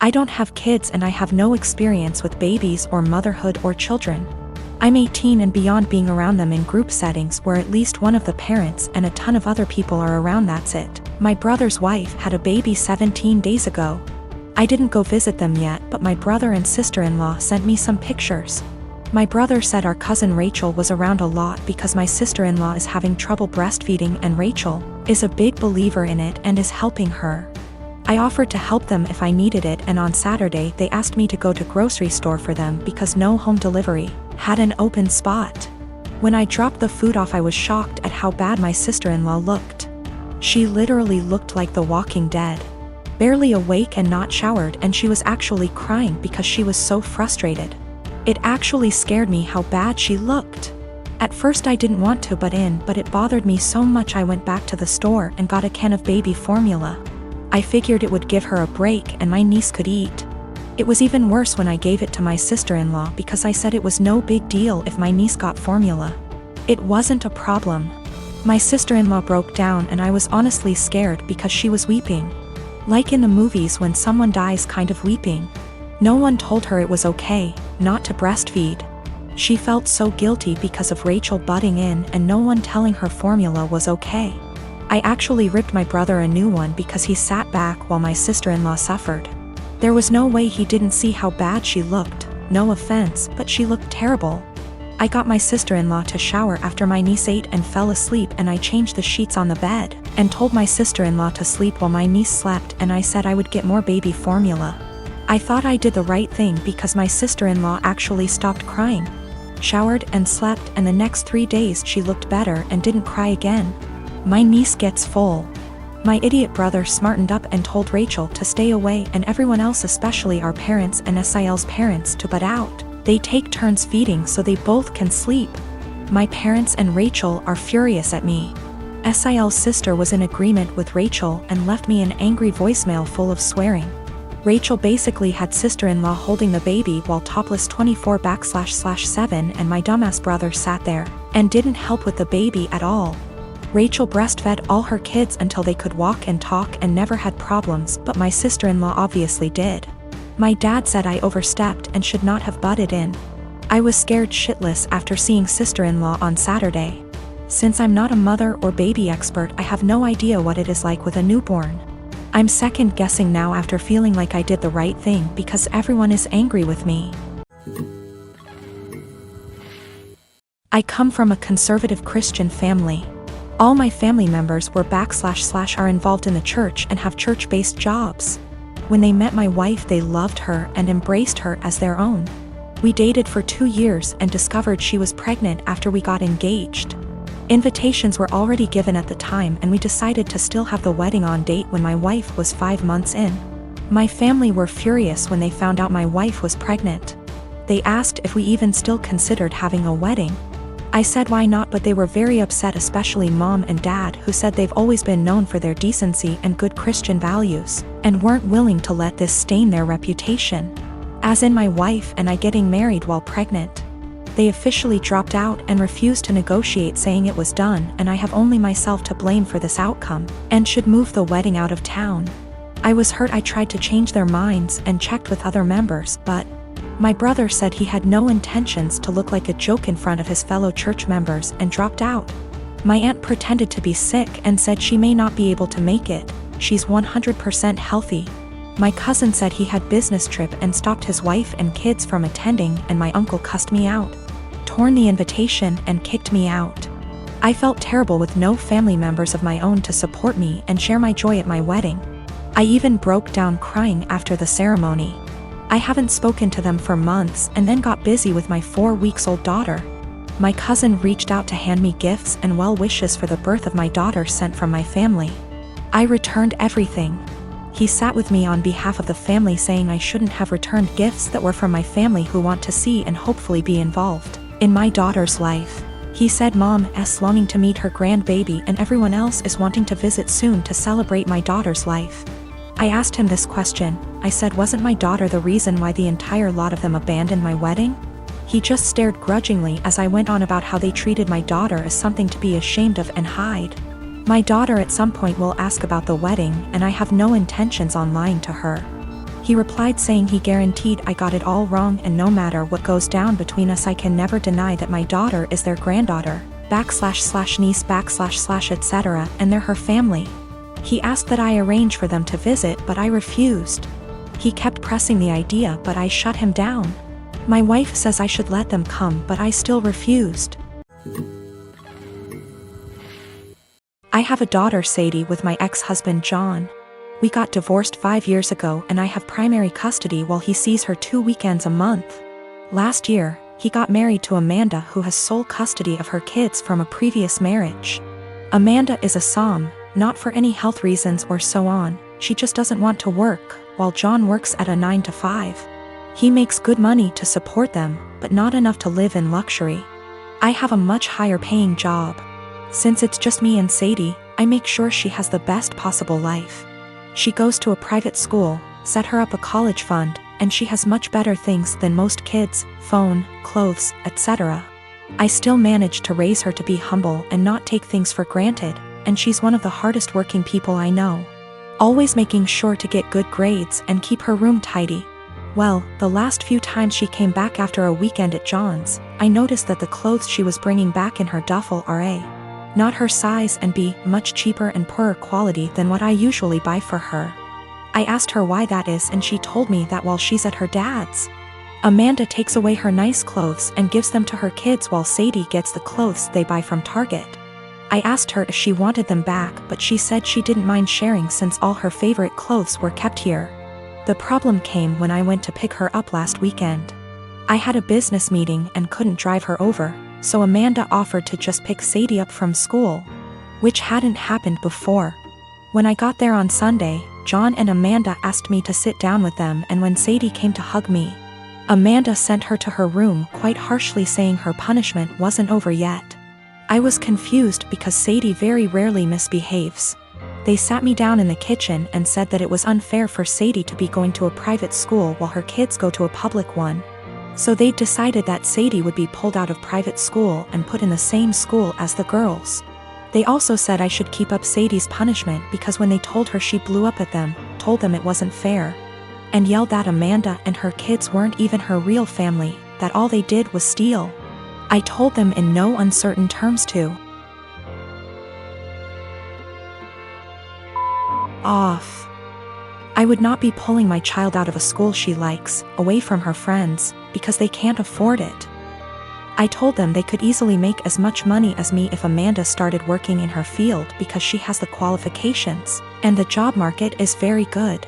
I don't have kids and I have no experience with babies or motherhood or children. I'm 18 and beyond being around them in group settings where at least one of the parents and a ton of other people are around. That's it. My brother's wife had a baby 17 days ago. I didn't go visit them yet, but my brother and sister-in-law sent me some pictures. My brother said our cousin Rachel was around a lot because my sister-in-law is having trouble breastfeeding and Rachel is a big believer in it and is helping her. I offered to help them if I needed it, and on Saturday they asked me to go to grocery store for them because no home delivery had an open spot. When I dropped the food off, I was shocked at how bad my sister-in-law looked. She literally looked like the Walking Dead. Barely awake and not showered, and she was actually crying because she was so frustrated. It actually scared me how bad she looked. At first I didn't want to butt in, but it bothered me so much I went back to the store and got a can of baby formula. I figured it would give her a break and my niece could eat. It was even worse when I gave it to my sister-in-law because I said it was no big deal if my niece got formula. It wasn't a problem. My sister-in-law broke down and I was honestly scared because she was weeping. Like in the movies when someone dies, kind of weeping. No one told her it was okay not to breastfeed. She felt so guilty because of Rachel butting in and no one telling her formula was okay. I actually ripped my brother a new one because he sat back while my sister-in-law suffered. There was no way he didn't see how bad she looked. No offense, but she looked terrible. I got my sister-in-law to shower after my niece ate and fell asleep, and I changed the sheets on the bed and told my sister-in-law to sleep while my niece slept, and I said I would get more baby formula. I thought I did the right thing because my sister-in-law actually stopped crying, showered and slept, and the next 3 days she looked better and didn't cry again. My niece gets full. My idiot brother smartened up and told Rachel to stay away, and everyone else, especially our parents and SIL's parents, to butt out. They take turns feeding so they both can sleep. My parents and Rachel are furious at me. SIL's sister was in agreement with Rachel and left me an angry voicemail full of swearing. Rachel basically had sister-in-law holding the baby while topless 24/7, and my dumbass brother sat there and didn't help with the baby at all. Rachel breastfed all her kids until they could walk and talk and never had problems, but my sister-in-law obviously did. My dad said I overstepped and should not have butted in. I was scared shitless after seeing sister-in-law on Saturday. Since I'm not a mother or baby expert, I have no idea what it is like with a newborn. I'm second-guessing now after feeling like I did the right thing because everyone is angry with me. I come from a conservative Christian family. All my family members were / are involved in the church and have church-based jobs. When they met my wife, they loved her and embraced her as their own. We dated for 2 years and discovered she was pregnant after we got engaged. Invitations were already given at the time, and we decided to still have the wedding on date when my wife was 5 months in. My family were furious when they found out my wife was pregnant. They asked if we even still considered having a wedding. I said why not, but they were very upset, especially mom and dad, who said they've always been known for their decency and good Christian values, and weren't willing to let this stain their reputation. As in my wife and I getting married while pregnant. They officially dropped out and refused to negotiate, saying it was done and I have only myself to blame for this outcome, and should move the wedding out of town. I was hurt. I tried to change their minds and checked with other members, but my brother said he had no intentions to look like a joke in front of his fellow church members and dropped out. My aunt pretended to be sick and said she may not be able to make it. She's 100% healthy. My cousin said he had business trip and stopped his wife and kids from attending, and my uncle cussed me out, torn the invitation, and kicked me out. I felt terrible with no family members of my own to support me and share my joy at my wedding. I even broke down crying after the ceremony. I haven't spoken to them for months and then got busy with my 4-week-old daughter. My cousin reached out to hand me gifts and well wishes for the birth of my daughter sent from my family. I returned everything. He sat with me on behalf of the family, saying I shouldn't have returned gifts that were from my family who want to see and hopefully be involved in my daughter's life. He said Mom's longing to meet her grandbaby and everyone else is wanting to visit soon to celebrate my daughter's life. I asked him this question. I said, wasn't my daughter the reason why the entire lot of them abandoned my wedding? He just stared grudgingly as I went on about how they treated my daughter as something to be ashamed of and hide. My daughter at some point will ask about the wedding, and I have no intentions on lying to her. He replied saying he guaranteed I got it all wrong and no matter what goes down between us I can never deny that my daughter is their granddaughter, //niece / etc. and they're her family. He asked that I arrange for them to visit but I refused. He kept pressing the idea but I shut him down. My wife says I should let them come but I still refused. I have a daughter Sadie with my ex-husband John. We got divorced 5 years ago and I have primary custody while he sees her 2 weekends a month. Last year, he got married to Amanda who has sole custody of her kids from a previous marriage. Amanda is a SOM, not for any health reasons or so on, she just doesn't want to work, while John works at a 9 to 5. He makes good money to support them, but not enough to live in luxury. I have a much higher paying job. Since it's just me and Sadie, I make sure she has the best possible life. She goes to a private school, set her up a college fund, and she has much better things than most kids, phone, clothes, etc. I still manage to raise her to be humble and not take things for granted, and she's one of the hardest working people I know. Always making sure to get good grades and keep her room tidy. Well, the last few times she came back after a weekend at John's, I noticed that the clothes she was bringing back in her duffel are A, not her size and B, much cheaper and poorer quality than what I usually buy for her. I asked her why that is and she told me that while she's at her dad's, Amanda takes away her nice clothes and gives them to her kids while Sadie gets the clothes they buy from Target. I asked her if she wanted them back but she said she didn't mind sharing since all her favorite clothes were kept here. The problem came when I went to pick her up last weekend. I had a business meeting and couldn't drive her over, so Amanda offered to just pick Sadie up from school, which hadn't happened before. When I got there on Sunday, John and Amanda asked me to sit down with them and when Sadie came to hug me, Amanda sent her to her room quite harshly saying her punishment wasn't over yet. I was confused because Sadie very rarely misbehaves. They sat me down in the kitchen and said that it was unfair for Sadie to be going to a private school while her kids go to a public one. So they decided that Sadie would be pulled out of private school and put in the same school as the girls. They also said I should keep up Sadie's punishment because when they told her she blew up at them, told them it wasn't fair, and yelled that Amanda and her kids weren't even her real family, that all they did was steal. I told them in no uncertain terms to off. I would not be pulling my child out of a school she likes, away from her friends, because they can't afford it. I told them they could easily make as much money as me if Amanda started working in her field because she has the qualifications, and the job market is very good.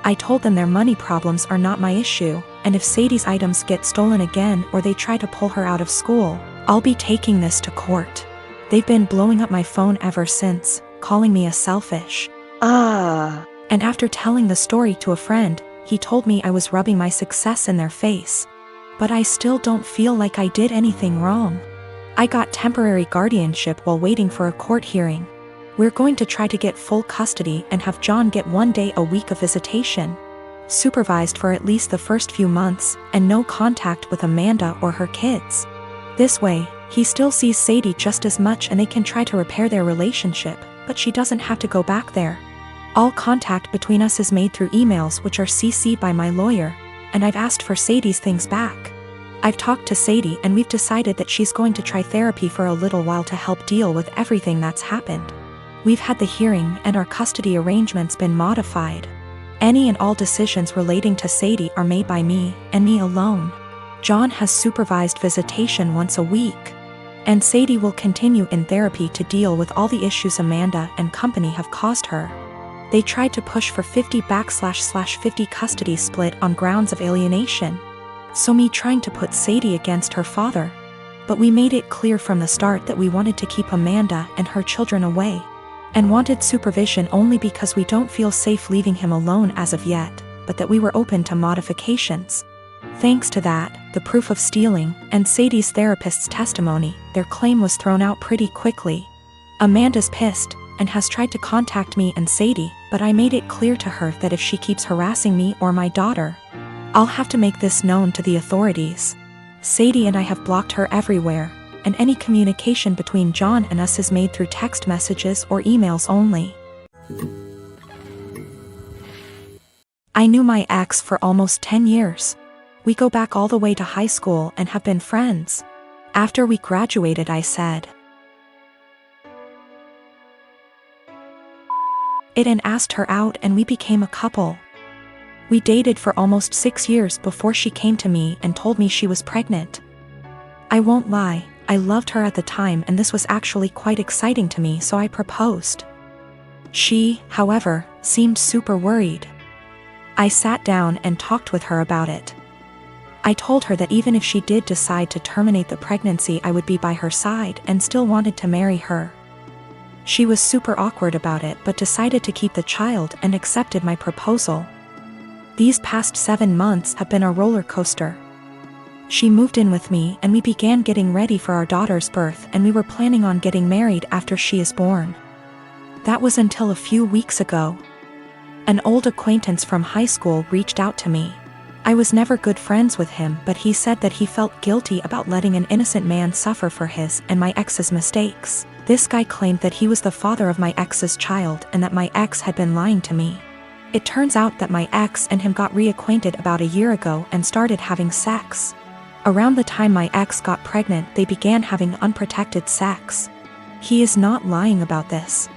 I told them their money problems are not my issue, and if Sadie's items get stolen again or they try to pull her out of school, I'll be taking this to court. They've been blowing up my phone ever since, calling me a selfish. And after telling the story to a friend, he told me I was rubbing my success in their face. But I still don't feel like I did anything wrong. I got temporary guardianship while waiting for a court hearing. We're going to try to get full custody and have John get 1 day a week of visitation, supervised for at least the first few months, and no contact with Amanda or her kids. This way, he still sees Sadie just as much and they can try to repair their relationship, but she doesn't have to go back there. All contact between us is made through emails which are CC'd by my lawyer, and I've asked for Sadie's things back. I've talked to Sadie and we've decided that she's going to try therapy for a little while to help deal with everything that's happened. We've had the hearing and our custody arrangements been modified. Any and all decisions relating to Sadie are made by me, and me alone. John has supervised visitation once a week. And Sadie will continue in therapy to deal with all the issues Amanda and company have caused her. They tried to push for 50//50 custody split on grounds of alienation. So me trying to put Sadie against her father. But we made it clear from the start that we wanted to keep Amanda and her children away, and wanted supervision only because we don't feel safe leaving him alone as of yet, but that we were open to modifications. Thanks to that, the proof of stealing, and Sadie's therapist's testimony, their claim was thrown out pretty quickly. Amanda's pissed, and has tried to contact me and Sadie, but I made it clear to her that if she keeps harassing me or my daughter, I'll have to make this known to the authorities. Sadie and I have blocked her everywhere, and any communication between John and us is made through text messages or emails only. I knew my ex for almost 10 years. We go back all the way to high school and have been friends. After we graduated, I said it and asked her out, and we became a couple. We dated for almost 6 years before she came to me and told me she was pregnant. I won't lie, I loved her at the time, and this was actually quite exciting to me, so I proposed. She, however, seemed super worried. I sat down and talked with her about it. I told her that even if she did decide to terminate the pregnancy, I would be by her side and still wanted to marry her. She was super awkward about it, but decided to keep the child and accepted my proposal. These past 7 months have been a roller coaster. She moved in with me and we began getting ready for our daughter's birth, and we were planning on getting married after she is born. That was until a few weeks ago. An old acquaintance from high school reached out to me. I was never good friends with him, but he said that he felt guilty about letting an innocent man suffer for his and my ex's mistakes. This guy claimed that he was the father of my ex's child and that my ex had been lying to me. It turns out that my ex and him got reacquainted about a year ago and started having sex. Around the time my ex got pregnant, they began having unprotected sex. He is not lying about this.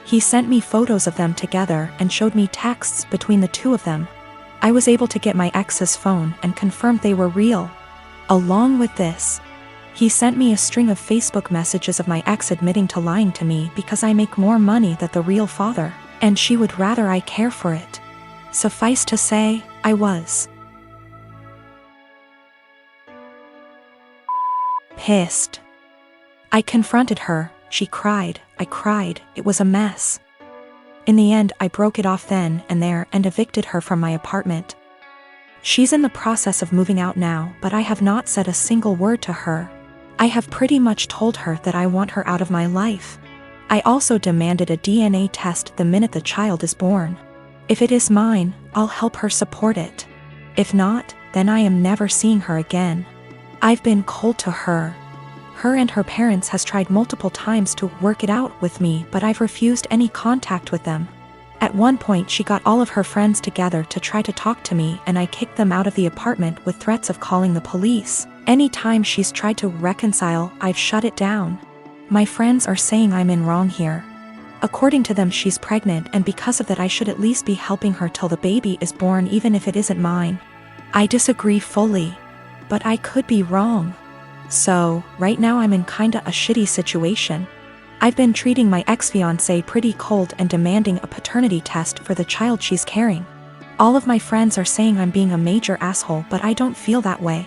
He sent me photos of them together and showed me texts between the two of them. I was able to get my ex's phone and confirmed they were real. Along with this, he sent me a string of Facebook messages of my ex admitting to lying to me because I make more money than the real father, and she would rather I care for it. Suffice to say, I was pissed. I confronted her, she cried, I cried, it was a mess. In the end, I broke it off then and there and evicted her from my apartment. She's in the process of moving out now, but I have not said a single word to her. I have pretty much told her that I want her out of my life. I also demanded a DNA test the minute the child is born. If it is mine, I'll help her support it. If not, then I am never seeing her again. I've been cold to her. Her and her parents has tried multiple times to work it out with me, but I've refused any contact with them. At one point she got all of her friends together to try to talk to me, and I kicked them out of the apartment with threats of calling the police. Anytime she's tried to reconcile, I've shut it down. My friends are saying I'm in wrong here. According to them, she's pregnant, and because of that I should at least be helping her till the baby is born, even if it isn't mine. I disagree fully. But I could be wrong. So, right now I'm in kinda a shitty situation. I've been treating my ex-fiancé pretty cold and demanding a paternity test for the child she's carrying. All of my friends are saying I'm being a major asshole, but I don't feel that way.